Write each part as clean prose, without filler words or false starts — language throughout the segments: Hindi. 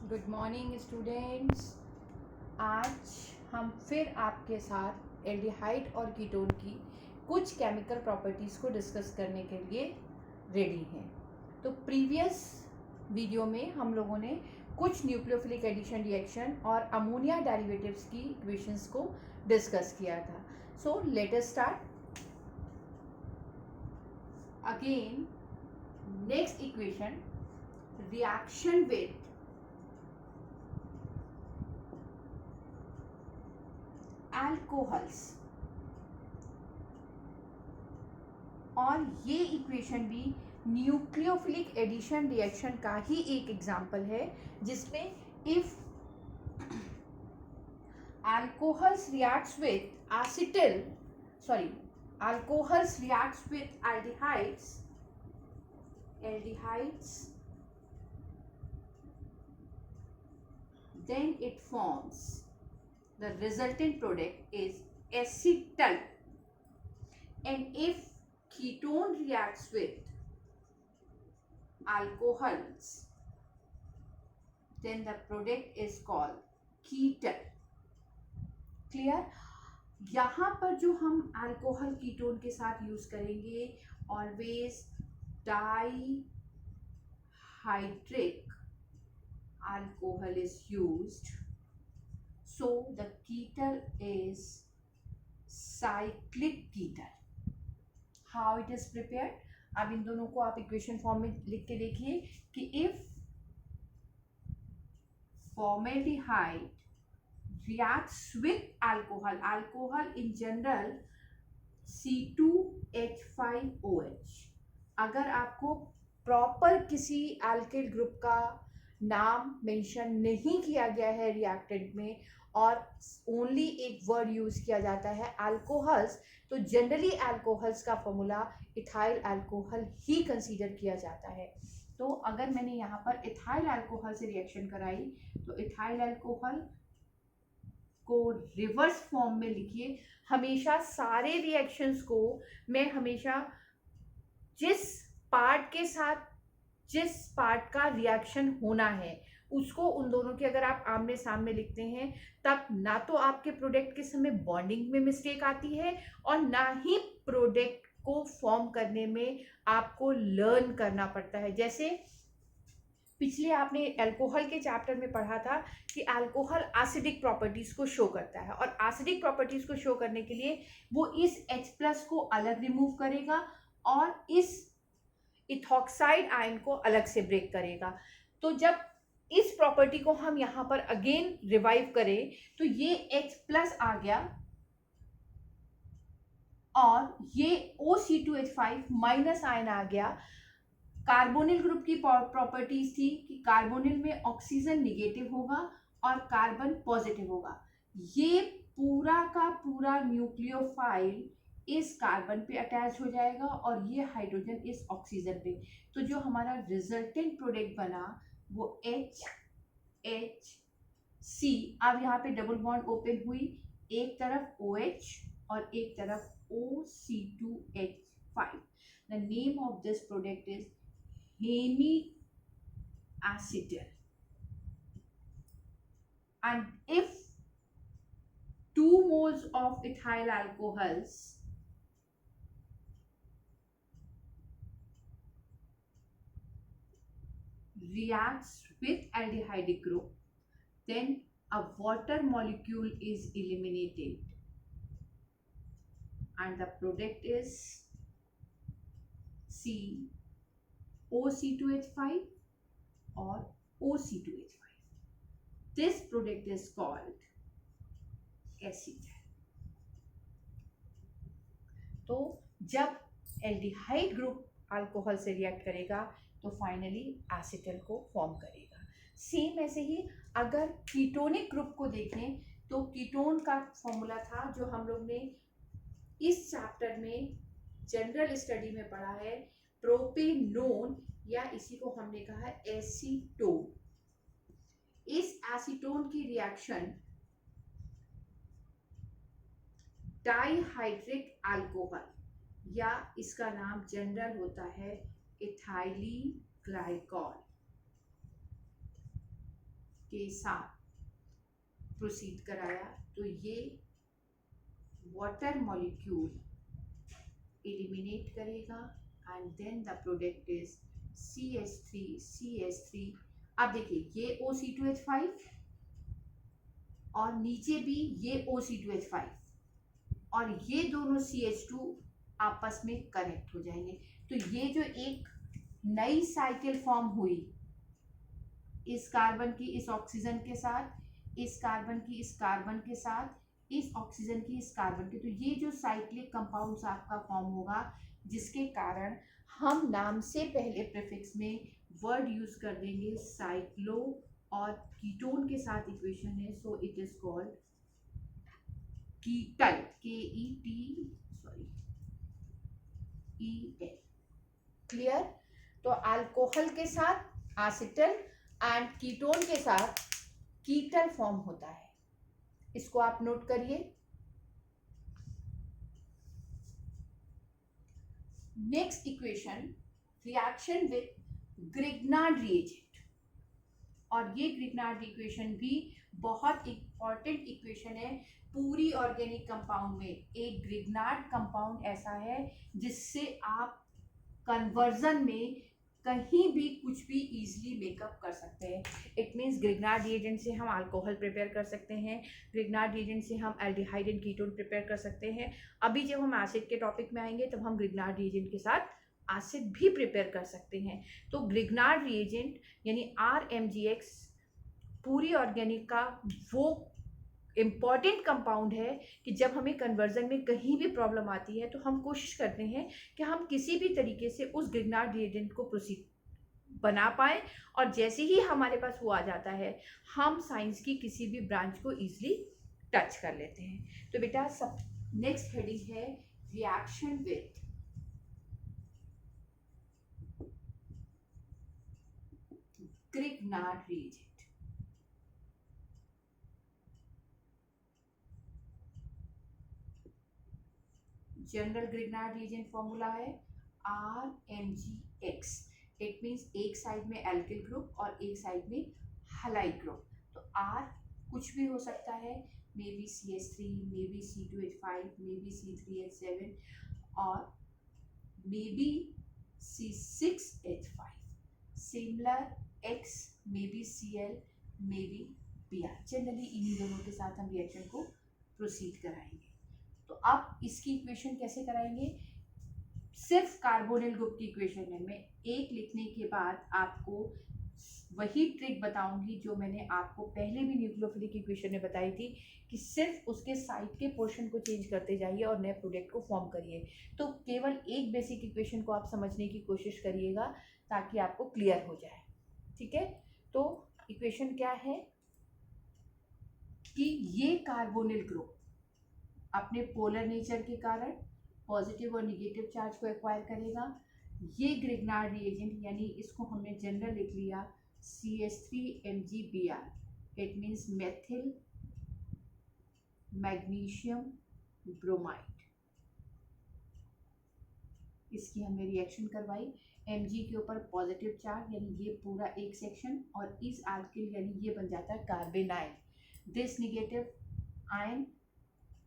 Good morning students. आज हम फिर आपके साथ एल्डिहाइड और कीटोन की कुछ केमिकल प्रॉपर्टीज़ को डिस्कस करने के लिए रेडी हैं। तो प्रीवियस वीडियो में हम लोगों ने कुछ न्यूक्लियोफिलिक एडिशन रिएक्शन और अमोनिया डेरिवेटिव्स की इक्वेशंस को डिस्कस किया था। So let us start again. Next equation, reaction with alcohols, और ये इक्वेशन भी न्यूक्लियोफिलिक एडिशन रिएक्शन का ही एक एग्जाम्पल है, जिसमें if alcohols reacts with acetyl alcohols reacts with aldehydes, then it forms the resultant product is acetal. And if ketone reacts with alcohols, then the product is called ketal. Clear? यहाँ पर जो हम अल्कोहल कीटोन के साथ यूज करेंगे, always dihydric alcohol is used, so the ketal is cyclic ketal. How it is prepared? अब इन दोनों को आप इक्वेशन फॉर्म में लिख के देखिए कि if formaldehyde reacts with alcohol in general C2H5OH, अगर आपको प्रॉपर किसी अल्किल ग्रुप का नाम मेंशन नहीं किया गया है रिएक्टेंट में और ओनली एक वर्ड यूज किया जाता है अल्कोहल्स, तो जनरली अल्कोहल्स का फॉर्मूला इथाइल अल्कोहल ही कंसीडर किया जाता है। तो अगर मैंने यहाँ पर इथाइल अल्कोहल से रिएक्शन कराई तो इथाइल अल्कोहल को रिवर्स फॉर्म में लिखिए। हमेशा सारे रिएक्शंस को मैं हमेशा जिस पार्ट के साथ जिस पार्ट का रिएक्शन होना है उसको उन दोनों के अगर आप आमने सामने लिखते हैं, तब ना तो आपके प्रोडक्ट के समय बॉन्डिंग में मिस्टेक आती है और ना ही प्रोडक्ट को फॉर्म करने में आपको लर्न करना पड़ता है। जैसे पिछले आपने अल्कोहल के चैप्टर में पढ़ा था कि अल्कोहल एसिडिक प्रॉपर्टीज को शो करता है, और एसिडिक प्रॉपर्टीज को शो करने के लिए वो इस H+ को अलग रिमूव करेगा और इस इथॉक्साइड आयन को अलग से ब्रेक करेगा। तो जब इस प्रॉपर्टी को हम यहाँ पर अगेन रिवाइव करें तो ये H+ आ गया और ये OC2H5 माइनस आयन आ गया। कार्बोनिल ग्रुप की प्रॉपर्टीज थी कि कार्बोनिल में ऑक्सीजन निगेटिव होगा और कार्बन पॉजिटिव होगा। ये पूरा का पूरा न्यूक्लियोफाइल इस कार्बन पे अटैच हो जाएगा और ये हाइड्रोजन इस ऑक्सीजन पे। तो जो हमारा रिजल्टेंट प्रोडक्ट बना वो HHC। अब यहाँ पे डबल बॉन्ड ओपन हुई, एक तरफ OH और एक तरफ OC2H5। The name of this product is hemiacetal. And if 2 moles of ethyl alcohols reacts with aldehydic group, then a water molecule is eliminated and the product is OC2H5 or OC2H5. This product is called acetal. तो जब एल्डिहाइड ग्रुप अल्कोहल से रिएक्ट करेगा तो फाइनली एसिटल को फॉर्म करेगा। सेम ऐसे ही अगर कीटोनिक ग्रुप को देखें तो कीटोन का फॉर्मूला था जो हम लोग ने इस चैप्टर में जनरल स्टडी में पढ़ा है, प्रोपेनोन, या इसी को हमने कहा एसीटोन। इस एसीटोन की रिएक्शन डाईहाइड्रिक अल्कोहल, या इसका नाम जनरल होता है इथाइली ग्लाइकॉल। के साथ प्रोसीड कराया तो ये वाटर मॉलिक्यूल एलिमिनेट करेगा and then the product is CH3 अब देखिए ये OC2H5 और नीचे भी ये OC2H5 और ये दोनों CH2 आपस में कनेक्ट हो जाएंगे। तो ये जो एक नई साइकिल फॉर्म हुई इस कार्बन की इस ऑक्सीजन के साथ, इस कार्बन की इस कार्बन के साथ, इस ऑक्सीजन की इस कार्बन के, तो ये जो साइक्लिक कंपाउंड्स आपका फॉर्म होगा जिसके कारण हम नाम से पहले प्रीफिक्स में वर्ड यूज कर देंगे साइक्लो और कीटोन के साथ इक्वेशन है, so it is called कीटल, KETL। Clear? तो अल्कोहल के साथ एसिटल एंड कीटोन के साथ कीटल फॉर्म होता है, इसको आप नोट करिए। Next equation, reaction with Grignard reagent, और ये ग्रिग्नार्ड इक्वेशन भी बहुत इंपॉर्टेंट इक्वेशन है। पूरी ऑर्गेनिक कंपाउंड में एक ग्रिग्नार्ड कंपाउंड ऐसा है जिससे आप कन्वर्जन में कहीं भी कुछ भी इजीली मेकअप कर सकते हैं। इट मीन्स ग्रिग्नार्ड रिएजेंट से हम अल्कोहल प्रिपेयर कर सकते हैं, ग्रिग्नार्ड रिएजेंट से हम एल्डिहाइड एंड कीटोन प्रिपेयर कर सकते हैं। अभी जब हम एसिड के टॉपिक में आएंगे तब हम ग्रिग्नार्ड रिएजेंट के साथ एसिड भी प्रिपेयर कर सकते हैं। तो ग्रिग्नार्ड रिएजेंट यानी RMGX पूरी ऑर्गेनिक का वो इम्पॉर्टेंट कंपाउंड है कि जब हमें कन्वर्जन में कहीं भी प्रॉब्लम आती है तो हम कोशिश करते हैं कि हम किसी भी तरीके से उस ग्रिग्नार्ड रिएजेंट को प्रोसीड बना पाए, और जैसे ही हमारे पास वो आ जाता है हम साइंस की किसी भी ब्रांच को इजीली टच कर लेते हैं। तो बेटा सब नेक्स्ट हेडिंग है reaction with Grignard reagent. General Grignard reagent formula है RMGX। इट मीन्स एक साइड में एल्किल ग्रुप और एक साइड में हैलाइड ग्रुप। तो R कुछ भी हो सकता है, may be CH3, may be C2H5, may be C3H7 और may be C6H5। Similar X may be Cl, may be Br। Generally इन्हीं दोनों के साथ हम रिएक्शन को प्रोसीड कराएंगे। तो अब इसकी इक्वेशन कैसे कराएंगे? सिर्फ कार्बोनिल ग्रुप की इक्वेशन है। मैं एक लिखने के बाद आपको वही ट्रिक बताऊंगी जो मैंने आपको पहले भी न्यूक्लियोफिलिक इक्वेशन में बताई थी कि सिर्फ उसके साइड के पोर्शन को चेंज करते जाइए और नए प्रोडक्ट को फॉर्म करिए। तो केवल एक बेसिक इक्वेशन को आप समझने की कोशिश करिएगा ताकि आपको क्लियर हो जाए। ठीक है? तो इक्वेशन क्या है कि ये कार्बोनिल ग्रुप अपने पोलर नेचर के कारण पॉजिटिव और निगेटिव चार्ज को एक्वायर करेगा। ये ग्रिग्नार्ड रिएजेंट यानी इसको हमने जनरल लिख लिया CH3MgBr। It means methyl magnesium bromide. इसकी हमने रिएक्शन करवाई, Mg के ऊपर पॉजिटिव चार्ज यानी ये पूरा एक सेक्शन, और इस अल्किल यानी ये बन जाता है carbanion. This negative ion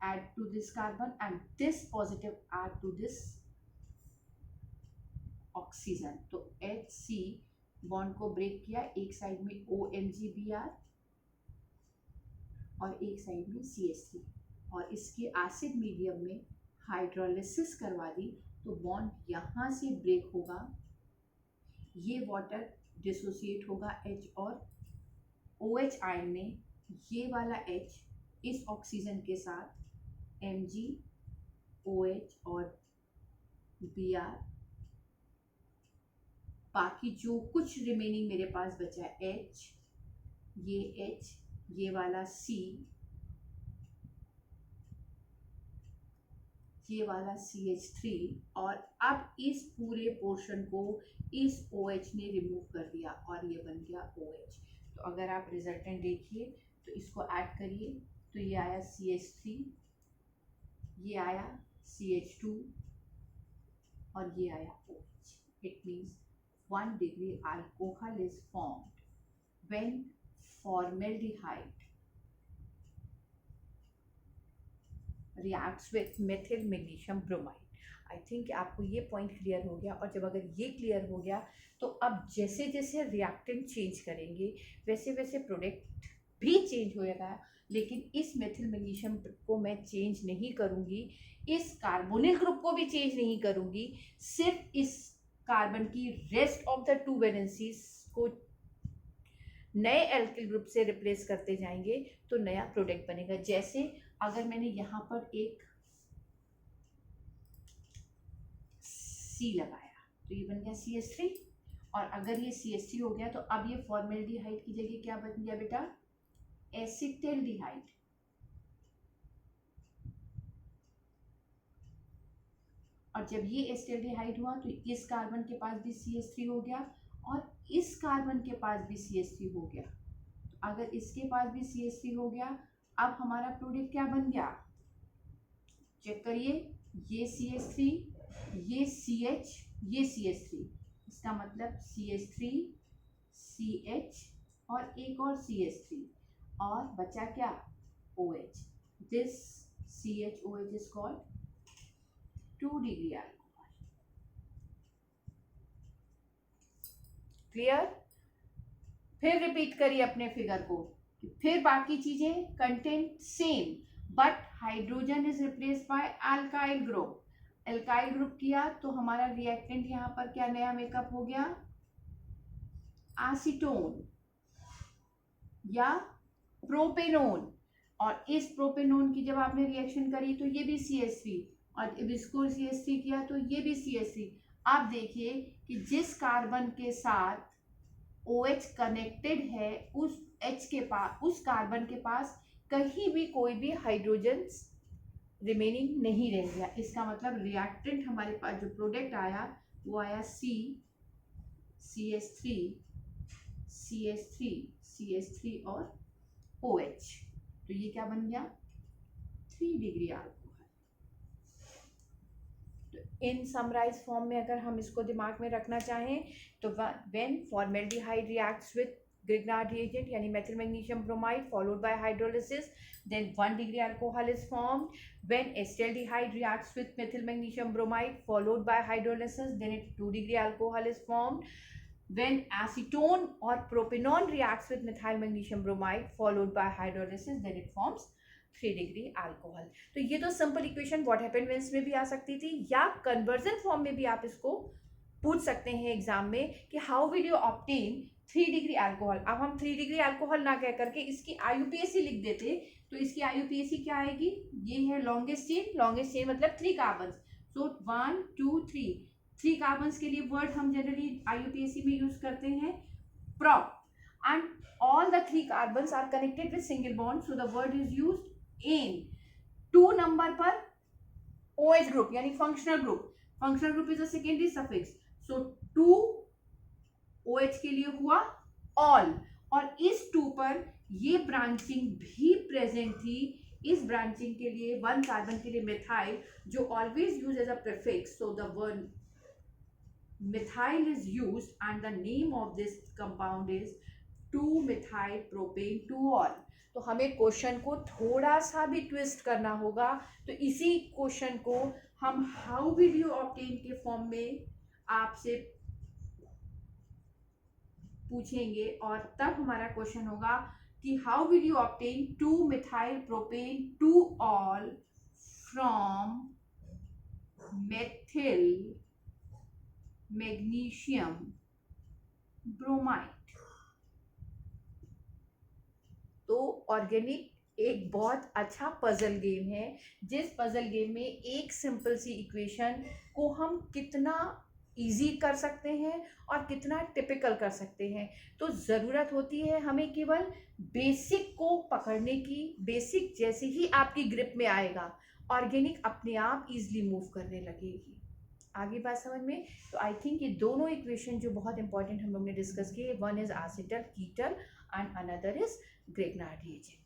add to this carbon and this positive add to this oxygen। तो HC बॉन्ड को ब्रेक किया, एक साइड में OMgBr और एक साइड में CH3, और इसके एसिड मीडियम में हाइड्रोलिसिस करवा दी तो बॉन्ड यहाँ से ब्रेक होगा, ये वाटर डिसोसिएट होगा H और OH आयन में, ये वाला H इस ऑक्सीजन के साथ Mg OH और Br, बाकी जो कुछ रिमेनिंग मेरे पास बचा है H, ये H, ये वाला C, ये वाला CH3, और अब इस पूरे पोर्शन को इस OH ने रिमूव कर दिया और ये बन गया OH। तो अगर आप रिजल्टेंट देखिए तो इसको ऐड करिए तो ये आया CH3, ये आया CH2 और ये आया OH। It means 1 degree alcohol is formed when formaldehyde reacts with methyl magnesium bromide. I think आपको ये पॉइंट क्लियर हो गया। और जब अगर ये क्लियर हो गया तो अब जैसे जैसे रिएक्टेंट चेंज करेंगे वैसे वैसे प्रोडक्ट भी चेंज होएगा, लेकिन इस मेथिल मैग्नीशियम को मैं चेंज नहीं करूँगी, इस कार्बोनिल ग्रुप को भी चेंज नहीं करूँगी, सिर्फ इस कार्बन की रेस्ट ऑफ द 2 वैलेंसीज को नए एल्किल ग्रुप से रिप्लेस करते जाएंगे तो नया प्रोडक्ट बनेगा। जैसे अगर मैंने यहाँ पर एक C लगाया तो ये बन गया CH3, और अगर ये CH3 हो गया तो अब ये फॉर्मेल्डिहाइड की जगह क्या बन गया बेटा, एसिटेल्डिहाइड। और जब ये एसिटेल्डिहाइड हुआ तो इस कार्बन के पास भी CH3 हो गया और इस कार्बन के पास भी CH3 हो गया। तो अगर इसके पास भी CH3 हो गया, अब हमारा प्रोडक्ट क्या बन गया, चेक करिए, ये CH3, ये CH, ये CH3, इसका मतलब CH3 CH और एक और CH3 और बचा क्या, OH। This CHOH is called 2 degree alcohol. Clear? फिर रिपीट करिए अपने फिगर को, फिर बाकी चीजें content same but hydrogen is replaced by alkyl group. Alkyl group किया तो हमारा रिएक्टेंट यहाँ पर क्या नया मेकअप हो गया, एसीटोन या प्रोपेनोन। और इस प्रोपेनोन की जब आपने रिएक्शन करी तो ये भी CH3 और जब इसको CH3 किया तो ये भी CH3। आप देखिए कि जिस कार्बन के साथ OH कनेक्टेड है उस H के पास, उस कार्बन के पास कहीं भी कोई भी हाइड्रोजन रिमेनिंग नहीं रह गया। इसका मतलब रिएक्टेंट हमारे पास जो प्रोडक्ट आया वो आया CH3 CH3 CH3 और OH। तो ये क्या बन गया, 3 डिग्री अल्कोहल। तो इन समराइज फॉर्म में अगर हम इसको दिमाग में रखना चाहें तो when formaldehyde reacts with Grignard reagent यानी methyl magnesium bromide followed by hydrolysis, then 1 degree alcohol is formed. When acetaldehyde reacts with methyl magnesium bromide followed by hydrolysis, then it 2 degree alcohol is formed. When acetone or propanone reacts with methyl magnesium bromide followed by hydrolysis, then it forms 3 degree alcohol. तो ये तो simple equation what happened when में भी आ सकती थी, या कन्वर्जन फॉर्म में भी आप इसको पूछ सकते हैं एग्जाम में कि how will you obtain 3 degree alcohol. अब हम 3 डिग्री अल्कोहल ना कह करके इसकी IUPAC लिख देते तो इसकी IUPAC क्या आएगी, ये है लॉन्गेस्ट चेन मतलब 3 कार्बन। सो 1 2 3 कार्बन के लिए वर्ड हम जनरली IUPAC में यूज करते हैं prop, and all the 3 carbons are connected with single bond, so the word is used ane। 2 number पर OH ग्रुप यानी functional group is a secondary suffix, so 2 OH के लिए हुआ ऑल, और इस 2 पर ये ब्रांचिंग भी प्रेजेंट थी। इस ब्रांचिंग के लिए 1 कार्बन के लिए मिथाइल जो always use as a prefix, so the word methyl is used and the name of this compound is 2-methyl propane 2-ol। तो हमें क्वेश्चन को थोड़ा सा भी ट्विस्ट करना होगा, तो इसी क्वेश्चन को हम हाउ विल यू ऑब्टेन के फॉर्म में आपसे पूछेंगे, और तब हमारा क्वेश्चन होगा कि how will you obtain 2-methyl propane 2-ol from methyl magnesium bromide. तो ऑर्गेनिक एक बहुत अच्छा पजल गेम है, जिस पजल गेम में एक सिंपल सी इक्वेशन को हम कितना इजी कर सकते हैं और कितना टिपिकल कर सकते हैं। तो ज़रूरत होती है हमें केवल बेसिक को पकड़ने की। बेसिक जैसे ही आपकी ग्रिप में आएगा ऑर्गेनिक अपने आप इजीली मूव करने लगेगी। आगे बात समझ में? तो आई थिंक ये दोनों इक्वेशन जो बहुत इंपॉर्टेंट हम लोग ने डिस्कस किए, one is acetal ketal and another is Grignard reagent।